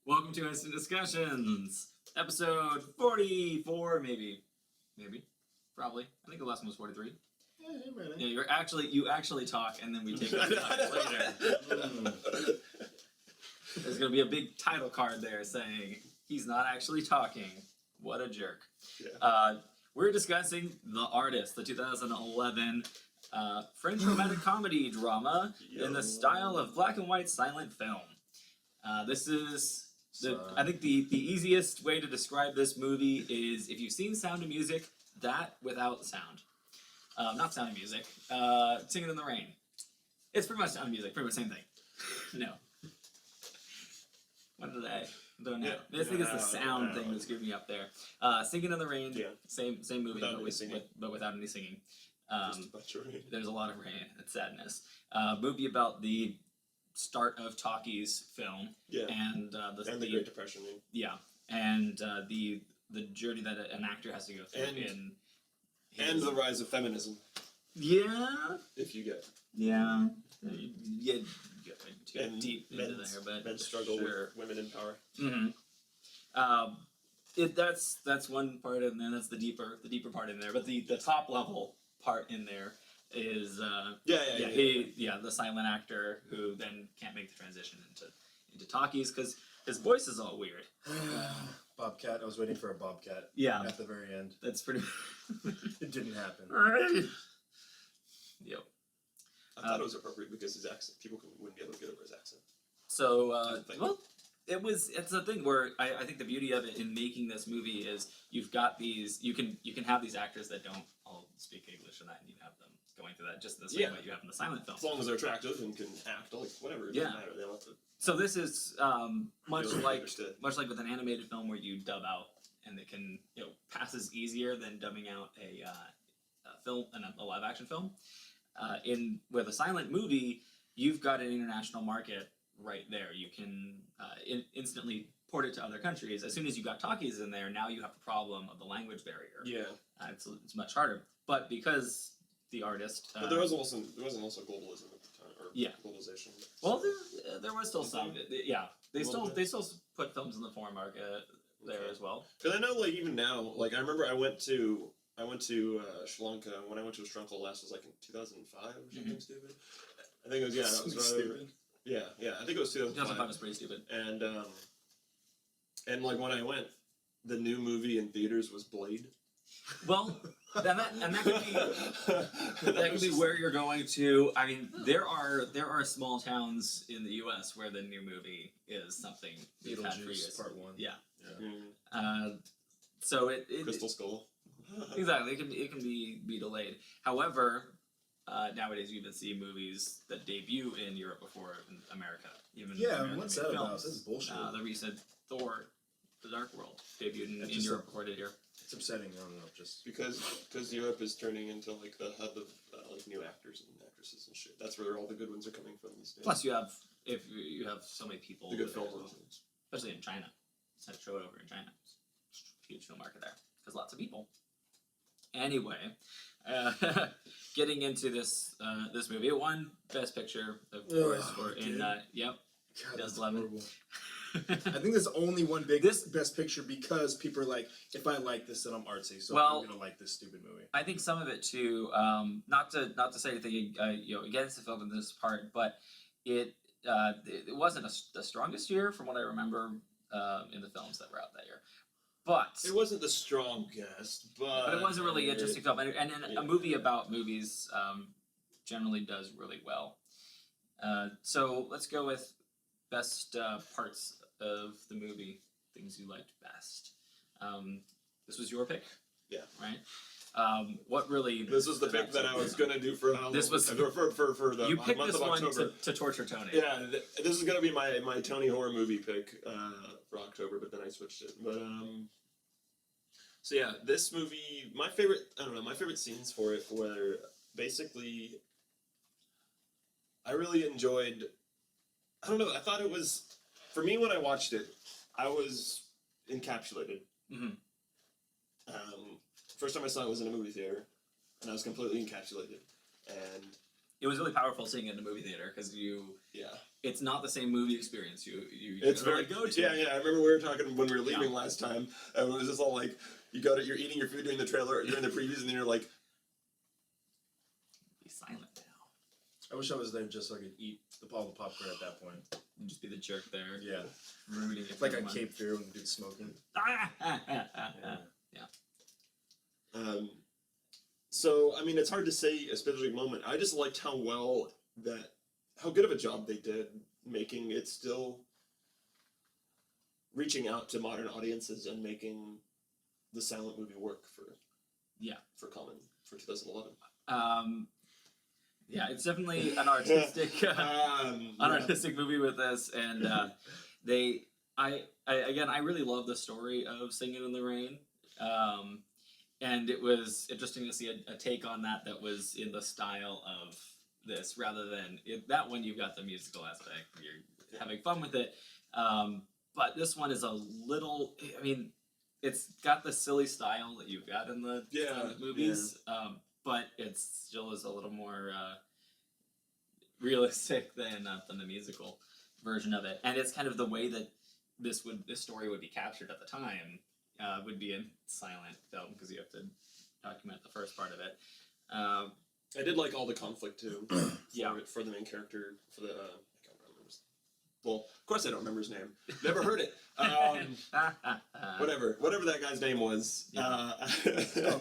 Welcome to Instant Discussions, episode 44, maybe, probably. I think the last one was 43. Yeah, you actually talk, and then we take it later. There's gonna be a big title card there saying he's not actually talking. What a jerk. Yeah. We're discussing The Artist, the 2011 French romantic comedy drama in the style of black and white silent film. This is I think the easiest way to describe this movie is if you've seen Sound of Music, that without sound. Not Sound of Music, Singing in the Rain. It's pretty much Sound of Music, pretty much the same thing. No. What did I? Don't know. I think it's the sound thing that screwed me up there. Singing in the Rain, same movie, but without any singing. Just a bunch of rain. There's a lot of rain and sadness. Movie about the start of talkies film, and the Great Depression. And the journey that an actor has to go through and the rise of feminism. Yeah. If you get. Yeah. You get deep into there, but men struggle with women in power. Mm-hmm. That's one part, and then that's the deeper part in there. But the top level part in there is the silent actor who then can't make the transition into talkies because his voice is all weird. Bobcat. I was waiting for a bobcat. Yeah. At the very end. That's pretty. It didn't happen. Yep. I thought it was appropriate because his accent, people wouldn't be able to get over his accent. So, it's a thing where I think the beauty of it in making this movie is you've got these, you can have these actors that don't all speak English and you have them going through that just the same way you have in the silent film. As long as they're attractive and can act, like whatever, it doesn't matter. They don't have to. So this is much like with an animated film where you dub out and it can passes easier than dubbing out a film and a live action film. With a silent movie, you've got an international market right there. You can instantly port it to other countries. As soon as you got talkies in there, now you have the problem of the language barrier. Yeah. It's much harder. But because The Artist... but there wasn't also globalism at the time, or globalization. Well, there was still some. Yeah. They still put films in the foreign market there as well. Because I know, like, even now, like, I remember I went to Sri Lanka. When I went to Sri Lanka last was like in 2005 or something stupid. I think it was that was stupid. Yeah. I think it was 2005. 2005 was pretty stupid. And like when I went, the new movie in theaters was Blade. Well, that could be where you're going to. I mean, there are small towns in the U.S. where the new movie is something we've had for years. Part 1. Yeah. So Crystal Skull. Exactly, it can be delayed. However, nowadays you even see movies that debut in Europe before in America. What's that about? This is bullshit. The recent Thor: The Dark World debuted in Europe before it did here. It's upsetting. I don't know, just because Europe is turning into like the hub of like new actors and actresses and shit. That's where all the good ones are coming from these days. Plus, you have so many people. The good films, especially in China. It's a show over in China. It's a huge film market there because lots of people. Anyway, getting into this movie, it won Best Picture, of course, God, 2011. I think there's only one Best Picture because people are like, if I like this, then I'm artsy, so I'm gonna like this stupid movie. I think some of it too, not to say anything against the film in this part, but it wasn't the strongest year from what I remember in the films that were out that year. But it wasn't the strongest, but it was a really interesting film, and a movie about movies generally does really well. So let's go with best parts of the movie, things you liked best. This was your pick, right? What really? This was the pick that I was gonna do for Halloween. This was for the you picked month this of one October. to torture Tony. Yeah, this is gonna be my Tony horror movie pick for October, but then I switched it. But so yeah, this movie, my favorite scenes for it were basically, I really enjoyed. I don't know. I thought it was, for me when I watched it, I was encapsulated. Mm-hmm. First time I saw it was in a movie theater, and I was completely encapsulated. And it was really powerful seeing it in a movie theater because it's not the same movie experience you It's really very go to. Yeah, I remember we were talking when we were leaving last time. And it was just all like, you're eating your food during the trailer, during the previews, and then you're like, Be silent now. I wish I was there just so I could eat all the popcorn at that point. And just be the jerk there. Yeah. Ruining it. It's like for I everyone. came through and did smoking. So, I mean, it's hard to say a specific moment. I just liked how good of a job they did making it still reaching out to modern audiences and making the silent movie work for common for 2011. Yeah, it's definitely an artistic, artistic movie with this, and I really love the story of Singing in the Rain, and it was interesting to see a take on that was in the style of this, rather than that one. You've got the musical aspect, you're having fun with it, but this one is a little. I mean, it's got the silly style that you've got in the movies. But it still is a little more realistic than the musical version of it, and it's kind of the way that this story would be captured at the time would be in silent film, because you have to document the first part of it. I did like all the conflict too. For the main character, for the I can't remember his. Well, of course I don't remember his name. Never heard it. Whatever that guy's name was.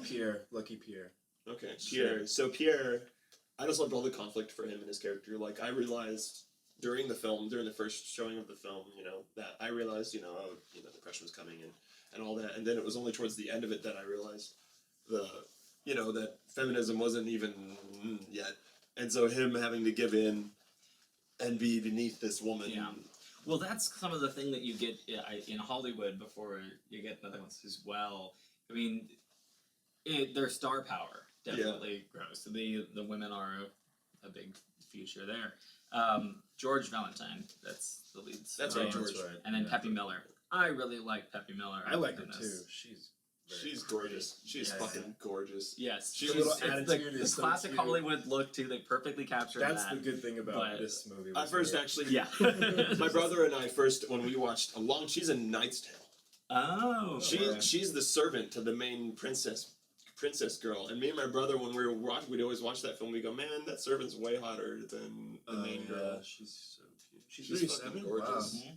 Pierre, Lucky Pierre. Okay, Pierre. Sure. So Pierre, I just loved all the conflict for him and his character. Like, I realized during the first showing of the film, that I realized, depression was coming and all that. And then it was only towards the end of it that I realized that feminism wasn't even yet. And so him having to give in and be beneath this woman. Yeah. Well, that's some of the thing that you get in Hollywood before you get other ones as well. I mean, their star power definitely grows. So the women are a big feature there. George Valentine, that's the lead. That's right, George. And then Peppy Miller. I really like Peppy Miller. I like her too. She's gorgeous. She's fucking gorgeous. Yes, she's a little attitude. The classic cute. Hollywood look too. They perfectly captured that. That's the good thing about this movie. I first actually, my brother and I first when we watched she's in Knight's Tale. Oh, she's the servant to the main princess girl, and me and my brother, when we were watching, we'd always watch that film. We go, man, that servant's way hotter than the main girl. She's so cute. She's fucking gorgeous. Wow.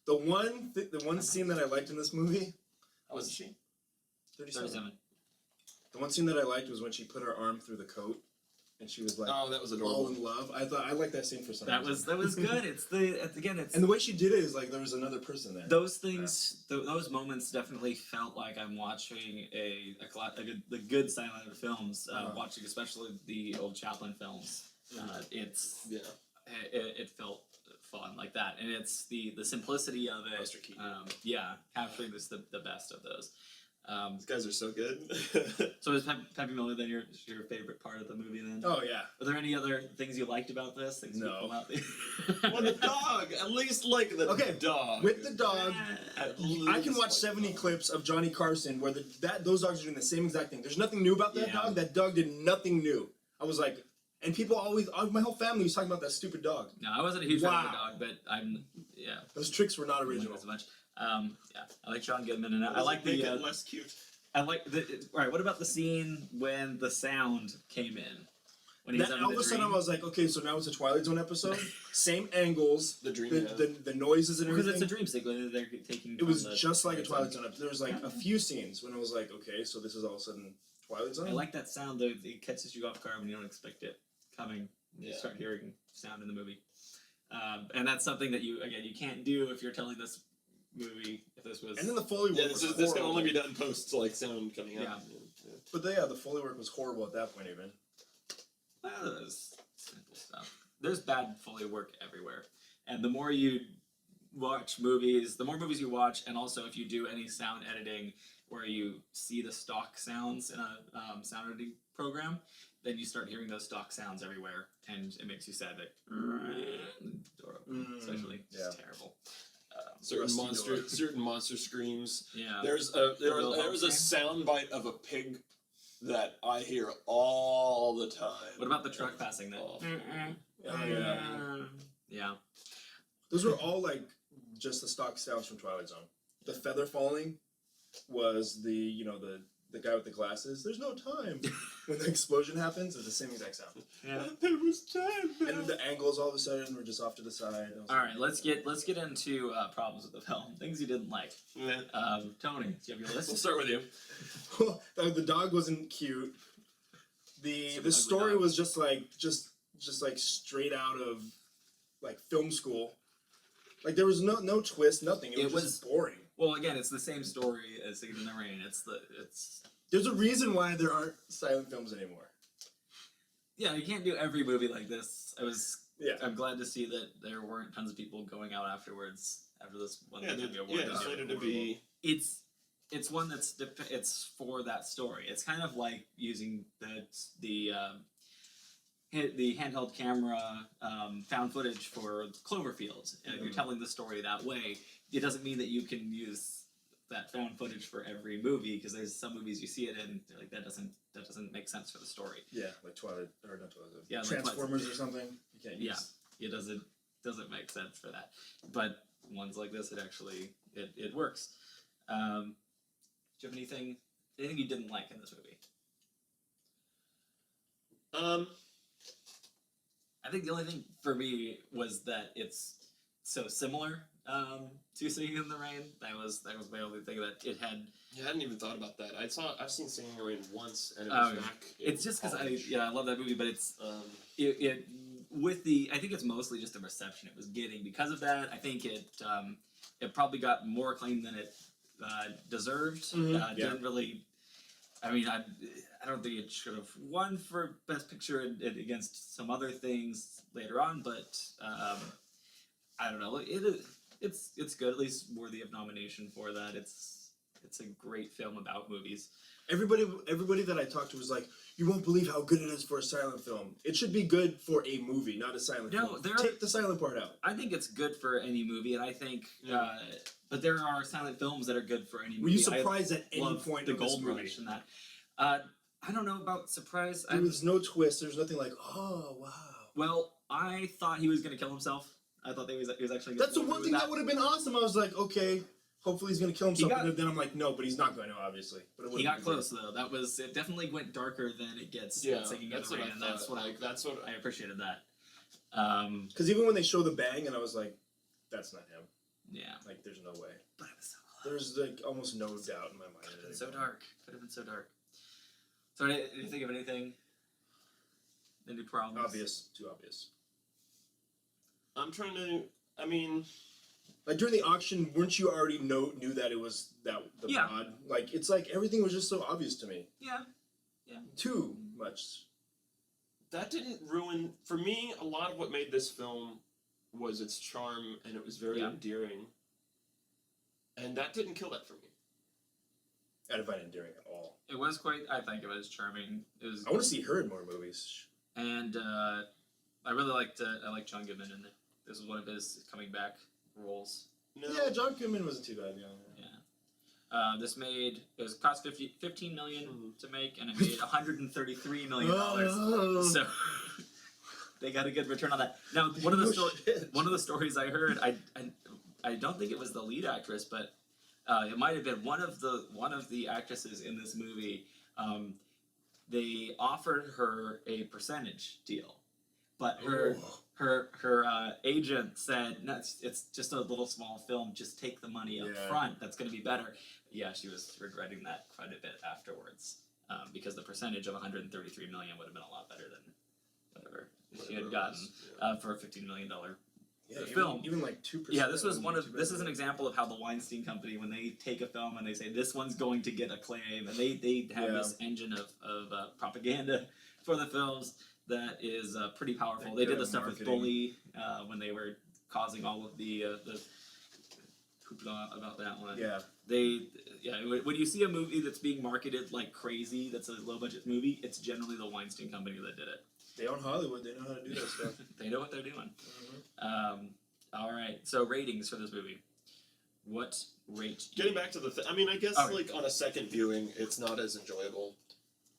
The one scene that I liked in this movie. How old is she? 37. The one scene that I liked was when she put her arm through the coat, and she was like, "Oh, that was adorable." All in love. I liked that scene for some reason. That was good. It's and the way she did it is like there was another person there. Those things, those moments definitely felt like I'm watching the good silent films. Watching especially the old Chaplin films. It felt fun like that, and it's the simplicity of it. Buster Keaton. Capturing the best of those. These guys are so good. So is Peppy Miller then your favorite part of the movie then? Oh yeah. Are there any other things you liked about this? Things No. Well, the dog. At least like the dog. With the dog, I can watch 70 clips of Johnny Carson where those dogs are doing the same exact thing. There's nothing new about that dog. That dog did nothing new. I was like, and people my whole family was talking about that stupid dog. No, I wasn't a huge fan of the dog, but those tricks were not original as much. I like John Goodman, and I like the less cute. I like right. What about the scene when the sound came in? When he was all of a sudden, I was like, okay, so now it's a Twilight Zone episode. Same angles, the dream, the noises and everything. Because it's a dream sequence. They're taking. It was just like a Twilight Zone episode. There was like a few scenes when I was like, okay, so this is all of a sudden Twilight Zone. I like that sound. Though it catches you off guard when you don't expect it coming. You start hearing sound in the movie, and that's something that you can't do if you're telling this movie. If this was and then the Foley work was this can only be done post like sound coming out. Yeah. But the Foley work was horrible at that point even. Well, that was simple stuff. There's bad Foley work everywhere, and the more you watch movies, the more movies you watch, and also if you do any sound editing where you see the stock sounds in a sound editing program, then you start hearing those stock sounds everywhere, and it makes you sad. Like, especially, it's terrible. Certain monster screams. Yeah. There was a sound bite of a pig that I hear all the time. What about the truck passing then? Oh, Yeah. Those were all like just the stock sounds from Twilight Zone. The feather falling was the guy with the glasses. There's no time. When the explosion happens, it's the same exact sound. Yeah. There was time. And then the angles all of a sudden were just off to the side. All right, let's get into problems with the film. Things you didn't like. Yeah. Tony, do you have your list? We'll start with you. The dog wasn't cute. The Super story ugly dog. was just like straight out of like film school. Like there was no twist, nothing. It was just boring. Well, again, it's the same story as Singing in the Rain. There's a reason why there aren't silent films anymore. Yeah, you can't do every movie like this. Yeah. I'm glad to see that there weren't tons of people going out afterwards after this one. Yeah, Academy Award. it's slated to be. It's one it's for that story. It's kind of like using the handheld camera found footage for Cloverfield. And if you're telling the story that way, it doesn't mean that you can use that found footage for every movie, because there's some movies you see it in, like that doesn't make sense for the story. Yeah, like Twilight or not Twilight. Yeah, like Transformers or something. You can't use. Yeah, it doesn't make sense for that. But ones like this, it works. Do you have anything you didn't like in this movie? I think the only thing for me was that it's so similar to Singing in the Rain. That was my only thing, that it had. Yeah, I hadn't even thought about that. I've seen Singing in the Rain once, and it was back. It's just because I love that movie, but it's Um, I think it's mostly just the reception it was getting because of that. I think it probably got more acclaim than it deserved. Didn't really. I mean, I don't think it should have won for Best Picture against some other things later on, but I don't know. It's good, at least worthy of nomination for that. It's a great film about movies. Everybody that I talked to was like, "You won't believe how good it is for a silent film. It should be good for a movie, not a silent film. Take the silent part out." I think it's good for any movie, and I think, but there are silent films that are good for any movie. Were you surprised at any love point the of this Gold movie? Rush and that? I don't know about surprise. There was no twist. There's nothing like, "Oh wow." Well, I thought he was going to kill himself. I thought he was actually. That's the one thing that would have been awesome. I was like, okay, hopefully he's gonna kill himself. And then I'm like, no, but he's not going to, obviously. But he got close though. It definitely went darker than it gets. Yeah, Singing in the Rain, and that's what I appreciated that. Because even when they show the bang, and I was like, that's not him. Yeah. Like, there's no way. But it was so There's like almost no doubt in my mind. Could have been so dark. Could have been so dark. So did you think of anything? Any problems? Obvious. Too obvious. I'm trying to. I mean, like during the auction, weren't you already knew that it was the mod? Like it's like everything was just so obvious to me. Yeah. Too much. that didn't ruin for me. A lot of what made this film was its charm, and it was very endearing. And that didn't kill that for me. I didn't find it endearing at all. It was quite. I think it was charming. It was. I want to see her in more movies. And I really liked. I like John Goodman in it. This was one of his coming back roles. No. Yeah, John Goodman wasn't too bad. Yeah. This cost $15 million to make, and it made $133 million. So they got a good return on that. Now, one of the stories I heard, I don't think it was the lead actress, but it might have been one of the actresses in this movie. They offered her a percentage deal, but her agent said, "No, it's just a little small film. Just take the money up front. That's going to be better." Yeah, she was regretting that quite a bit afterwards, because the percentage of $133 million would have been a lot better than whatever she had gotten for a $15 million film. Even like 2%. Yeah, this is an example of how the Weinstein Company, when they take a film and they say this one's going to get acclaim, and they have this engine of propaganda for the films that is pretty powerful. They did the stuff with Bully when they were causing all of the hoopla about that one. Yeah. When you see a movie that's being marketed like crazy, that's a low budget movie, it's generally the Weinstein Company that did it. They own Hollywood. They know how to do that stuff. They know what they're doing. All right. So ratings for this movie. What rate? Getting back to the I mean, I guess like on a second viewing, it's not as enjoyable,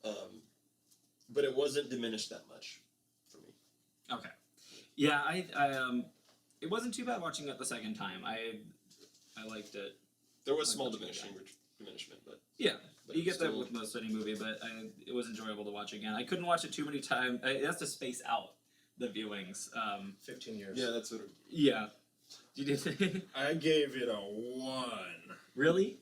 but it wasn't diminished that much for me. Okay. Yeah, it wasn't too bad watching it the second time. I liked it. There was Like small watching it diminishment, but Yeah, But you get that still- with most any movie, but it was enjoyable to watch again. I couldn't watch it too many times. It has to space out the viewings. 15 years. yeah, that's what. Yeah. You did I gave it a 1. Really?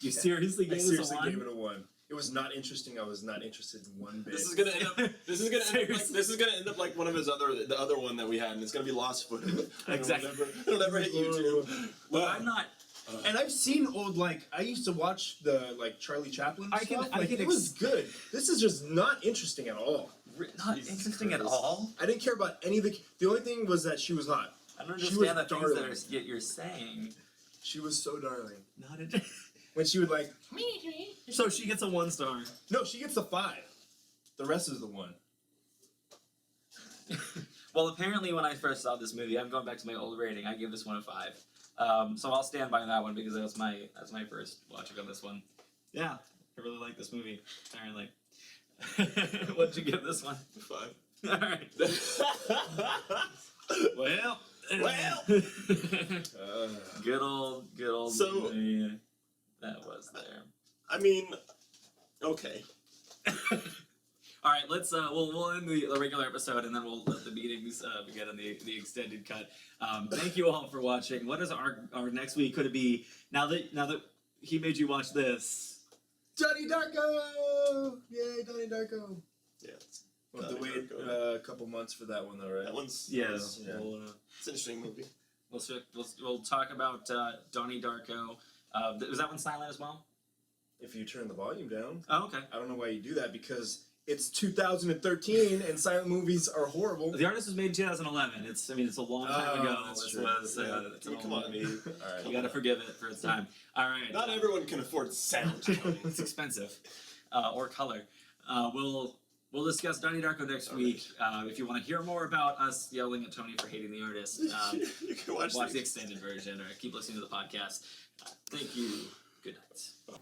You seriously I gave seriously us a 1? gave it a 1. It was not interesting. I was not interested in one bit. This is gonna end up. This is gonna end up like. Seriously. This is gonna end up like one of the other one that we had, and it's gonna be lost footage. Exactly. It'll never hit YouTube. Well, I'm not. And I've seen old, like, I used to watch the, like, Charlie Chaplin I can- stuff. I Like, can it was good. This is just not interesting at all. Not Jesus interesting at Christ. all. I didn't care about any of the only thing was that she was hot. I don't She understand was the things darling. that you're saying. She was so darling. Not a. When she would, like, So she gets a 1 star. no, she gets a 5. The rest is the 1. Well, apparently when I first saw this movie, I'm going back to my old rating. I gave this one a 5. So I'll stand by that one because that's my first watching on this one. Yeah, I really like this movie. Apparently. What'd you give this one? 5. All right. Well. Well. good old. So- me. That was there. I mean, okay. All right, let's we'll end the regular episode and then we'll let the meetings begin in the extended cut. Thank you all for watching. What is our next week? Could it be now that he made you watch this? Donnie Darko! Yay, Donnie Darko! Yeah. It's, We'll have to Donnie wait Darko. a couple months for that one, though, right? that one's. Yes. Yeah. It's an interesting movie. We'll talk about Donnie Darko. Was that one silent as well? If you turn the volume down. Oh, okay. I don't know why you do that because it's 2013 and silent movies are horrible. The Artist was made in 2011. It's a long time Oh, ago. that's This true. was Yeah. it's I mean, an come old on. movie. Alright. You gotta forgive it for its time. All right. Not everyone can afford sound. It's expensive, or color. We'll discuss Donnie Darko next week. If you want to hear more about us yelling at Tony for hating the artist, You can watch watch the the extended version or keep listening to the podcast. Thank you. Good night.